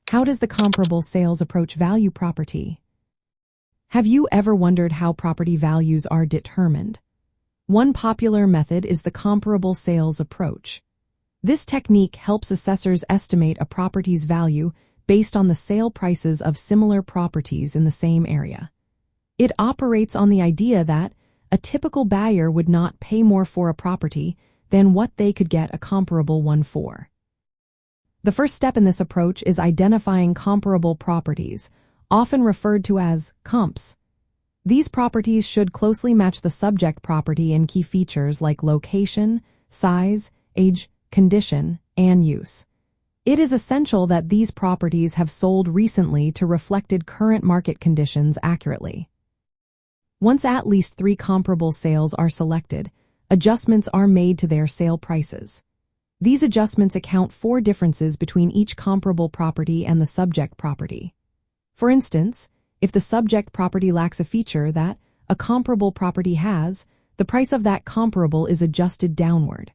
How does the comparable sales approach value property? Have you ever wondered how property values are determined? One popular method is the comparable sales approach. This technique helps assessors estimate a property's value based on the sale prices of similar properties in the same area. It operates on the idea that a typical buyer would not pay more for a property than what they could get a comparable one for. The first step in this approach is identifying comparable properties, often referred to as comps. These properties should closely match the subject property in key features like location, size, age, condition, and use. It is essential that these properties have sold recently to reflected current market conditions accurately. Once at least 3 comparable sales are selected, adjustments are made to their sale prices. These adjustments account for differences between each comparable property and the subject property. For instance, if the subject property lacks a feature that a comparable property has, the price of that comparable is adjusted downward.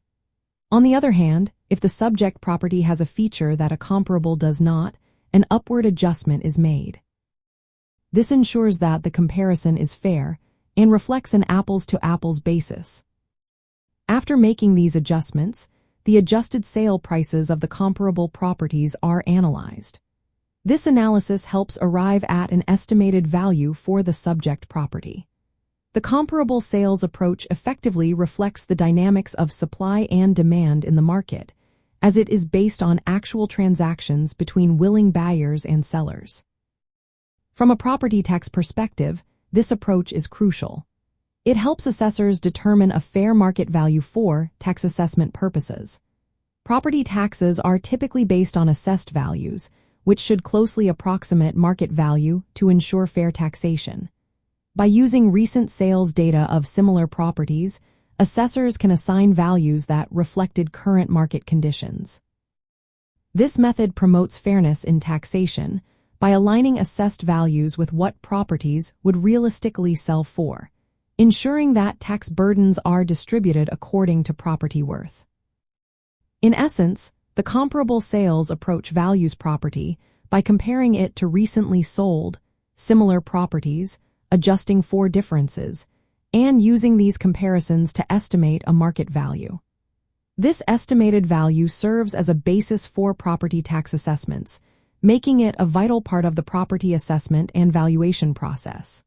On the other hand, if the subject property has a feature that a comparable does not, an upward adjustment is made. This ensures that the comparison is fair and reflects an apples-to-apples basis. After making these adjustments, the adjusted sale prices of the comparable properties are analyzed. This analysis helps arrive at an estimated value for the subject property. The comparable sales approach effectively reflects the dynamics of supply and demand in the market, as it is based on actual transactions between willing buyers and sellers. From a property tax perspective, this approach is crucial. It helps assessors determine a fair market value for tax assessment purposes. Property taxes are typically based on assessed values, which should closely approximate market value to ensure fair taxation. By using recent sales data of similar properties, assessors can assign values that reflected current market conditions. This method promotes fairness in taxation by aligning assessed values with what properties would realistically sell for, ensuring that tax burdens are distributed according to property worth. In essence, the comparable sales approach values property by comparing it to recently sold, similar properties, adjusting for differences, and using these comparisons to estimate a market value. This estimated value serves as a basis for property tax assessments, making it a vital part of the property assessment and valuation process.